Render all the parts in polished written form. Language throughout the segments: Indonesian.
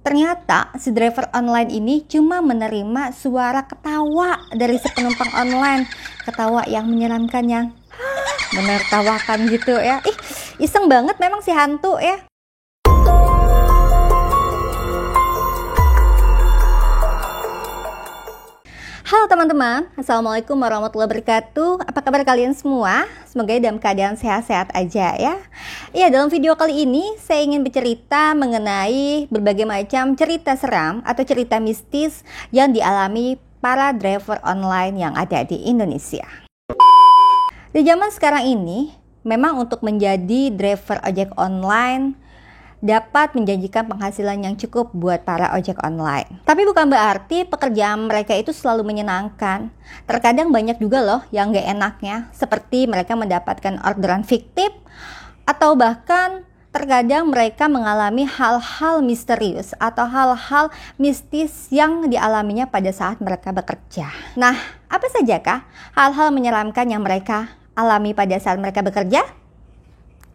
Ternyata si driver online ini cuma menerima suara ketawa dari si penumpang online. Ketawa yang menyeramkan, yang menertawakan gitu ya. Iseng banget memang si hantu ya. Halo teman-teman, Assalamualaikum warahmatullahi wabarakatuh. Apa kabar kalian semua? Semoga dalam keadaan sehat-sehat aja ya. Ya, dalam video kali ini saya ingin bercerita mengenai berbagai macam cerita seram atau cerita mistis yang dialami para driver online yang ada di Indonesia. Di zaman sekarang ini, memang untuk menjadi driver ojek online dapat menjanjikan penghasilan yang cukup buat para ojek online. Tapi bukan berarti pekerjaan mereka itu selalu menyenangkan. Terkadang banyak juga loh yang gak enaknya, seperti mereka mendapatkan orderan fiktif, atau bahkan terkadang mereka mengalami hal-hal misterius atau hal-hal mistis yang dialaminya pada saat mereka bekerja. Nah, apa sajakah hal-hal menyeramkan yang mereka alami pada saat mereka bekerja?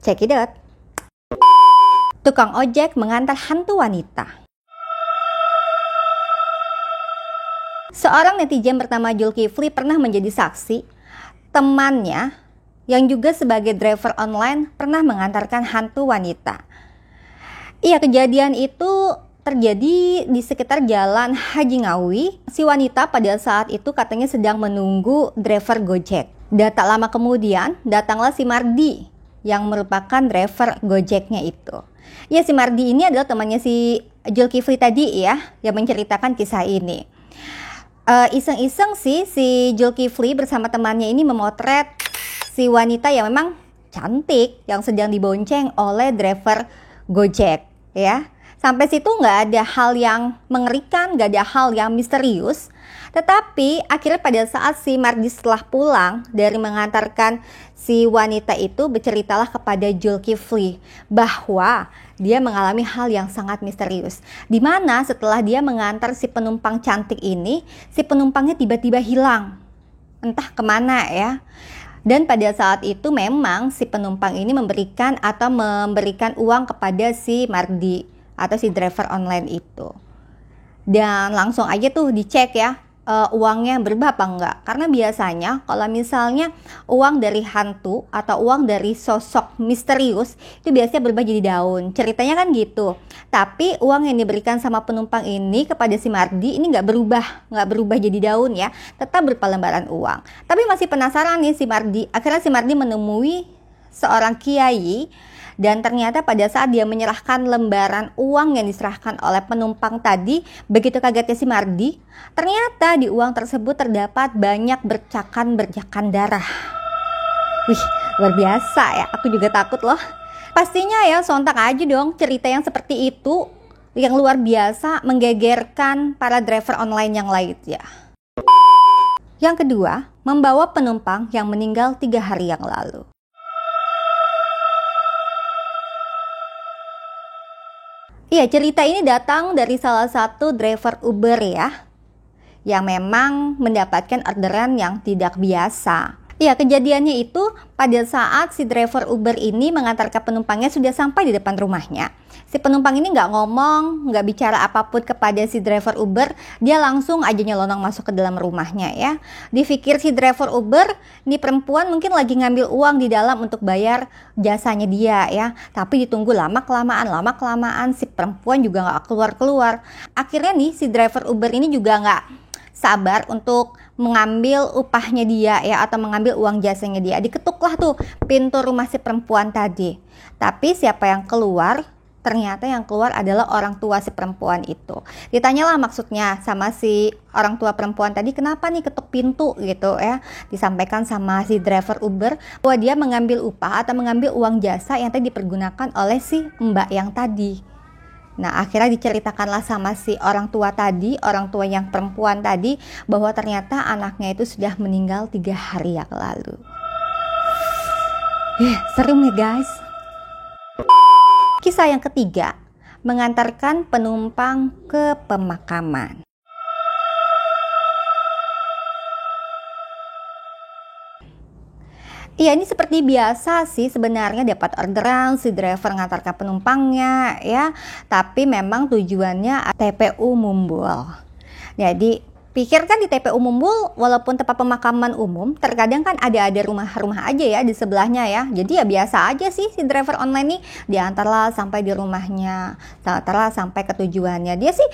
Check it out. Tukang ojek mengantar hantu wanita. Seorang netizen bernama Zulkifli pernah menjadi saksi. Temannya yang juga sebagai driver online pernah mengantarkan hantu wanita. Iya, kejadian itu terjadi di sekitar jalan Haji Ngawi. Si wanita pada saat itu katanya sedang menunggu driver Gojek. Dan tak lama kemudian datanglah si Mardi yang merupakan driver Gojeknya itu. Ya, si Mardi ini adalah temannya si Zulkifli tadi ya, yang menceritakan kisah ini. Iseng-iseng sih si Zulkifli bersama temannya ini memotret si wanita yang memang cantik yang sedang dibonceng oleh driver Gojek ya. Sampai situ nggak ada hal yang mengerikan, nggak ada hal yang misterius. Tetapi akhirnya pada saat si Mardi setelah pulang dari mengantarkan si wanita itu, berceritalah kepada Zulkifli bahwa dia mengalami hal yang sangat misterius. Di mana setelah dia mengantar si penumpang cantik ini, si penumpangnya tiba-tiba hilang. Entah kemana ya. Dan pada saat itu memang si penumpang ini memberikan uang kepada si Mardi atau si driver online itu. Dan langsung aja tuh dicek ya, uangnya berubah apa enggak. Karena biasanya kalau misalnya uang dari hantu atau uang dari sosok misterius itu biasanya berubah jadi daun. Ceritanya kan gitu. Tapi uang yang diberikan sama penumpang ini kepada si Mardi ini nggak berubah jadi daun ya. Tetap berupa lembaran uang. Tapi masih penasaran nih si Mardi. Akhirnya si Mardi menemui seorang kiai. Dan ternyata pada saat dia menyerahkan lembaran uang yang diserahkan oleh penumpang tadi, begitu kagetnya si Mardi, ternyata di uang tersebut terdapat banyak bercakan darah. Wih, luar biasa ya, aku juga takut loh. Pastinya ya sontak aja dong cerita yang seperti itu, yang luar biasa menggegerkan para driver online yang lain ya. Yang kedua, membawa penumpang yang meninggal 3 hari yang lalu. Iya, cerita ini datang dari salah satu driver Uber ya, yang memang mendapatkan orderan yang tidak biasa. Iya, kejadiannya itu pada saat si driver Uber ini mengantarkan penumpangnya sudah sampai di depan rumahnya. Si penumpang ini nggak ngomong, nggak bicara apapun kepada si driver Uber, dia langsung aja nyelonong masuk ke dalam rumahnya ya. Dipikir si driver Uber, ini perempuan mungkin lagi ngambil uang di dalam untuk bayar jasanya dia ya. Tapi ditunggu lama kelamaan si perempuan juga nggak keluar. Akhirnya nih si driver Uber ini juga nggak sabar untuk mengambil upahnya dia ya, atau mengambil uang jasanya dia. Diketuklah tuh pintu rumah si perempuan tadi. Tapi siapa yang keluar? Ternyata yang keluar adalah orang tua si perempuan itu. Ditanyalah maksudnya sama si orang tua perempuan tadi, kenapa nih ketuk pintu gitu ya. Disampaikan sama si driver Uber bahwa dia mengambil upah atau mengambil uang jasa yang tadi dipergunakan oleh si mbak yang tadi. Nah, akhirnya diceritakanlah sama si orang tua yang perempuan tadi, bahwa ternyata anaknya itu sudah meninggal 3 hari yang lalu. Serem ya guys. Kisah yang ketiga, mengantarkan penumpang ke pemakaman. Iya, ini seperti biasa sih sebenarnya, dapat orderan, si driver ngantarkan penumpangnya ya, tapi memang tujuannya TPU Mumbul. Jadi pikirkan di TPU Mumbul, walaupun tempat pemakaman umum, terkadang kan ada rumah-rumah aja ya di sebelahnya ya. Jadi ya biasa aja sih si driver online nih, diantarlah sampai di rumahnya, diantarlah sampai ke tujuannya. Dia sih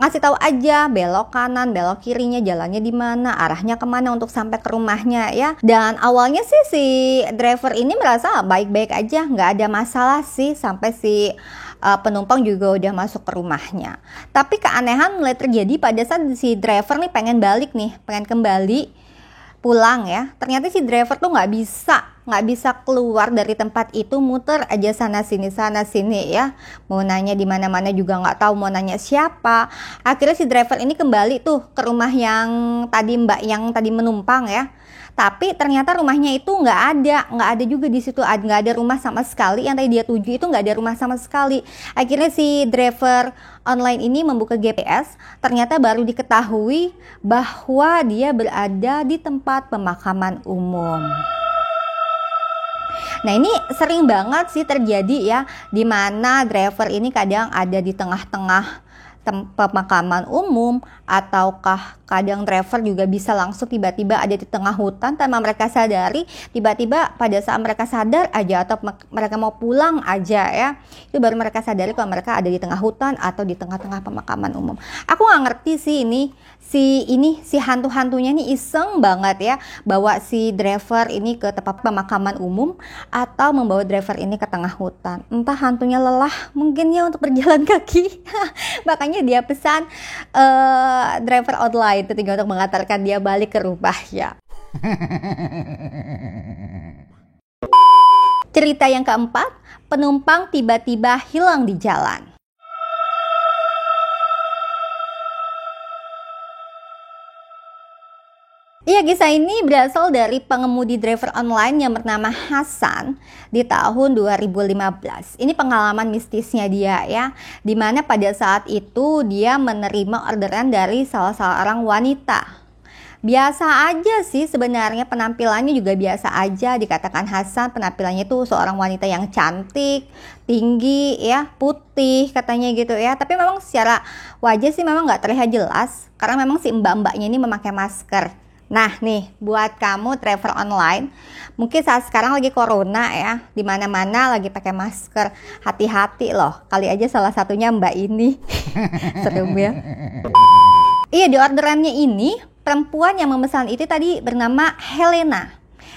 ngasih tahu aja belok kanan, belok kirinya, jalannya di mana, arahnya kemana untuk sampai ke rumahnya ya. Dan awalnya sih si driver ini merasa baik-baik aja, nggak ada masalah sih, sampai si penumpang juga udah masuk ke rumahnya. Tapi keanehan mulai terjadi pada saat si driver nih pengen balik nih, pengen kembali pulang ya. Ternyata si driver tuh nggak bisa keluar dari tempat itu, muter aja sana sini ya. Mau nanya di mana-mana juga nggak tahu mau nanya siapa. Akhirnya si driver ini kembali tuh ke rumah yang tadi mbak yang tadi menumpang ya. Tapi ternyata rumahnya itu nggak ada juga di situ, nggak ada rumah sama sekali. Yang tadi dia tuju itu nggak ada rumah sama sekali. Akhirnya si driver online ini membuka GPS, ternyata baru diketahui bahwa dia berada di tempat pemakaman umum. Nah, ini sering banget sih terjadi ya, di mana driver ini kadang ada di tengah-tengah pemakaman umum, ataukah kadang driver juga bisa langsung tiba-tiba ada di tengah hutan tanpa mereka sadari. Tiba-tiba pada saat mereka sadar aja atau mereka mau pulang aja ya, itu baru mereka sadari kalau mereka ada di tengah hutan atau di tengah-tengah pemakaman umum. Aku nggak ngerti sih si hantu-hantunya ini iseng banget ya, bawa si driver ini ke tempat pemakaman umum atau membawa driver ini ke tengah hutan. Entah hantunya lelah mungkin ya untuk berjalan kaki. Makanya dia pesan driver online itu tinggal untuk mengantarkan dia balik ke rumahnya. Cerita yang keempat, penumpang tiba-tiba hilang di jalan. Iya, kisah ini berasal dari pengemudi driver online yang bernama Hasan di tahun 2015. Ini pengalaman mistisnya dia ya, dimana pada saat itu dia menerima orderan dari salah seorang wanita. Biasa aja sih sebenarnya, penampilannya juga biasa aja. Dikatakan Hasan penampilannya itu seorang wanita yang cantik, tinggi ya, putih katanya gitu ya. Tapi memang secara wajah sih memang nggak terlihat jelas, karena memang si mbak-mbaknya ini memakai masker. Nah nih, buat kamu driver online, mungkin saat sekarang lagi corona ya, di mana-mana lagi pakai masker, hati-hati loh. Kali aja salah satunya mbak ini. Serem ya. Iya, di orderannya ini perempuan yang memesan itu tadi bernama Helena.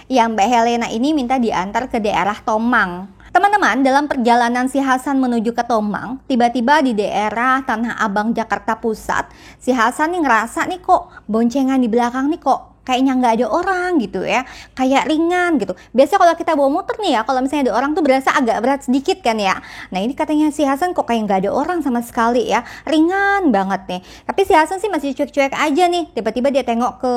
Yang Mbak Helena ini minta diantar ke daerah Tomang. Teman-teman, dalam perjalanan si Hasan menuju ke Tomang, tiba-tiba di daerah Tanah Abang, Jakarta Pusat, si Hasan nih ngerasa nih kok boncengan di belakang nih kok kayaknya nggak ada orang gitu ya, kayak ringan gitu. Biasanya kalau kita bawa motor nih ya, kalau misalnya ada orang tuh berasa agak berat sedikit kan ya. Nah ini katanya si Hasan kok kayak nggak ada orang sama sekali ya, ringan banget nih. Tapi si Hasan sih masih cuek-cuek aja nih. Tiba-tiba dia tengok ke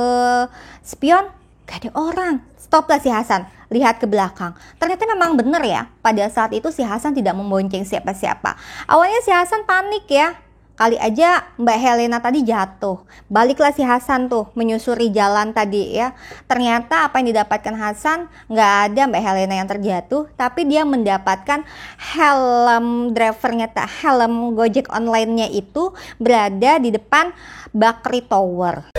spion, gak ada orang. Stop lah si Hasan, lihat ke belakang. Ternyata memang benar ya, pada saat itu si Hasan tidak membonceng siapa-siapa. Awalnya si Hasan panik ya, kali aja Mbak Helena tadi jatuh. Baliklah si Hasan tuh menyusuri jalan tadi ya. Ternyata apa yang didapatkan Hasan, nggak ada Mbak Helena yang terjatuh, tapi dia mendapatkan helm drivernya, helm Gojek online-nya itu berada di depan Bakri Tower.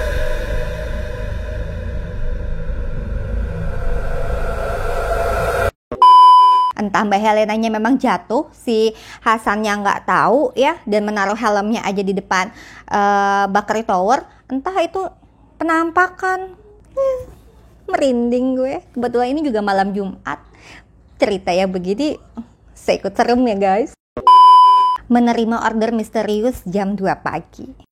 Entah Mbak Helenanya memang jatuh, si Hasannya nggak tahu ya, dan menaruh helmnya aja di depan Bakri Tower. Entah itu penampakan. Merinding gue. Kebetulan ini juga malam Jumat. Cerita ya begini, saya ikut serem ya guys. Menerima order misterius jam 2 pagi.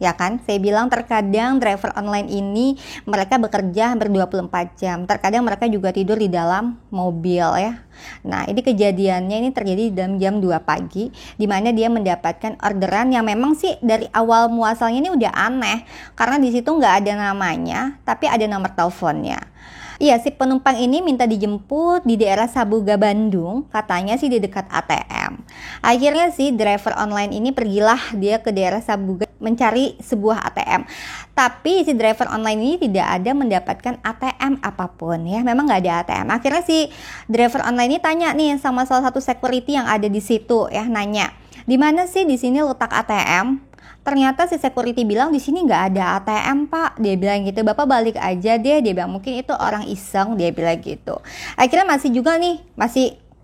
Ya kan, saya bilang terkadang driver online ini mereka bekerja hampir 24 jam. Terkadang mereka juga tidur di dalam mobil ya. Nah ini kejadiannya ini terjadi dalam jam 2 pagi, di mana dia mendapatkan orderan yang memang sih dari awal muasalnya ini udah aneh. Karena di situ nggak ada namanya, tapi ada nomor teleponnya. Iya, si penumpang ini minta dijemput di daerah Sabuga, Bandung. Katanya sih di dekat ATM. Akhirnya si driver online ini pergilah dia ke daerah Sabuga. mencari sebuah ATM. Tapi si driver online ini tidak ada mendapatkan ATM apapun ya. Memang nggak ada ATM. Akhirnya si driver online ini tanya nih sama salah satu security yang ada di situ ya, nanya, "Di mana sih di sini letak ATM?" Ternyata si security bilang di sini nggak ada ATM pak. Dia bilang gitu, "Bapak balik aja deh." Dia bilang mungkin itu orang iseng, dia bilang gitu. Akhirnya masih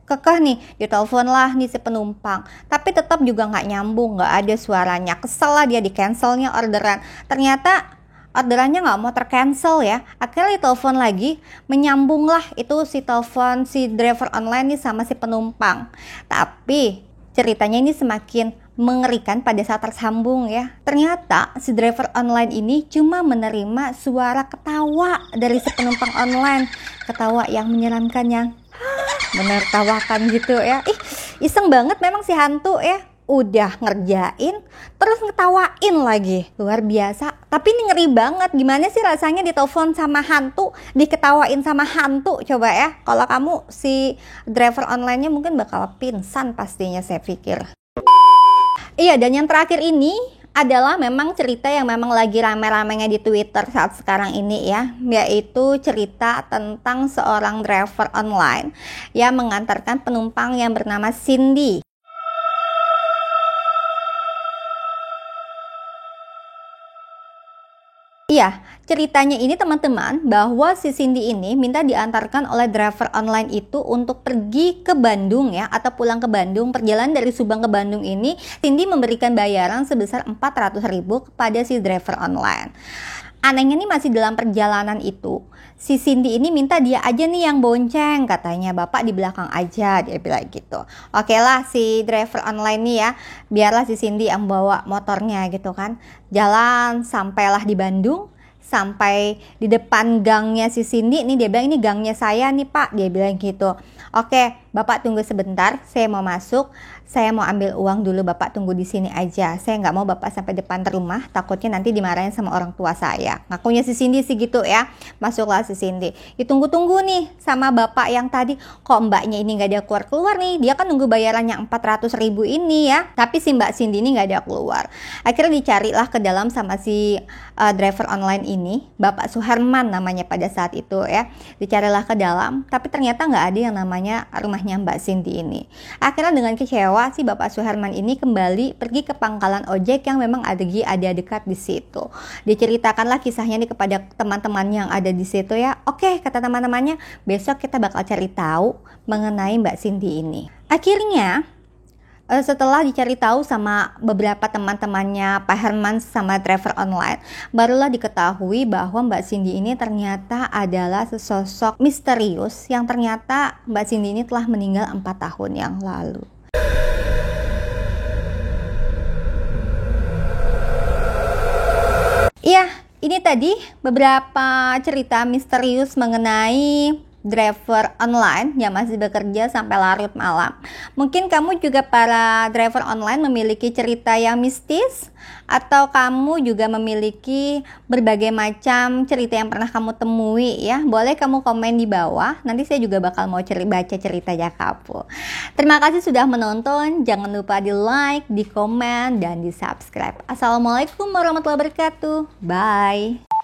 kekeh nih, ditelepon lah nih si penumpang, tapi tetap juga nggak nyambung, nggak ada suaranya. Kesel lah dia, di cancelnya orderan. Ternyata orderannya nggak mau tercancel ya. Akhirnya ditelepon lagi, menyambung lah itu si telepon si driver online nih sama si penumpang. Tapi ceritanya ini semakin mengerikan pada saat tersambung ya. Ternyata si driver online ini cuma menerima suara ketawa dari si penumpang online. Ketawa yang menyeramkan, yang menertawakan gitu ya. Iseng banget memang si hantu ya. Udah ngerjain terus ngetawain lagi, luar biasa. Tapi ini ngeri banget. Gimana sih rasanya ditelepon sama hantu, diketawain sama hantu? Coba ya, kalau kamu si driver online-nya mungkin bakal pingsan pastinya, saya pikir. Iya, dan yang terakhir ini adalah memang cerita yang memang lagi rame-ramenya di Twitter saat sekarang ini ya, yaitu cerita tentang seorang driver online yang mengantarkan penumpang yang bernama Cindy. Iya, ceritanya ini teman-teman, bahwa si Cindy ini minta diantarkan oleh driver online itu untuk pergi ke Bandung ya, atau pulang ke Bandung. Perjalanan dari Subang ke Bandung ini, Cindy memberikan bayaran sebesar 400.000 kepada si driver online. Anehnya nih, masih dalam perjalanan itu, si Cindy ini minta dia aja nih yang bonceng, katanya, "Bapak di belakang aja," dia bilang gitu. Oke lah, si driver online nih ya, biarlah si Cindy yang bawa motornya gitu kan. Jalan sampailah di Bandung, sampai di depan gangnya si Cindy nih, dia bilang, "Ini gangnya saya nih pak," dia bilang gitu. "Oke, Bapak tunggu sebentar, saya mau masuk, saya mau ambil uang dulu, Bapak tunggu di sini aja. Saya nggak mau Bapak sampai depan rumah, takutnya nanti dimarahin sama orang tua saya." Ngakunya si Cindy sih gitu ya. Masuklah si Cindy. Ditunggu-tunggu nih sama bapak yang tadi, kok mbaknya ini nggak ada keluar-keluar nih. Dia kan nunggu bayarannya 400.000 ini ya. Tapi si Mbak Cindy ini nggak ada keluar. Akhirnya dicarilah ke dalam sama si driver online ini, Bapak Suherman namanya pada saat itu ya. Dicarilah ke dalam, tapi ternyata nggak ada yang namanya rumahnya Mbak Cindy ini. Akhirnya dengan kecewa, si Bapak Suherman ini kembali pergi ke pangkalan ojek yang memang ada dekat di situ. Diceritakanlah kisahnya nih kepada teman-teman yang ada di situ ya. Oke, kata teman-temannya, besok kita bakal cari tahu mengenai Mbak Cindy ini. Akhirnya setelah dicari tahu sama beberapa teman-temannya Pak Herman sama driver online, barulah diketahui bahwa Mbak Cindy ini ternyata adalah sesosok misterius yang ternyata Mbak Cindy ini telah meninggal 4 tahun yang lalu. Iya, ini tadi beberapa cerita misterius mengenai driver online yang masih bekerja sampai larut malam. Mungkin kamu juga para driver online memiliki cerita yang mistis, atau kamu juga memiliki berbagai macam cerita yang pernah kamu temui ya. Boleh kamu komen di bawah, nanti saya juga bakal mau baca ceritanya kamu. Terima kasih sudah menonton, jangan lupa di like, di komen, dan di subscribe. Assalamualaikum warahmatullahi wabarakatuh. Bye.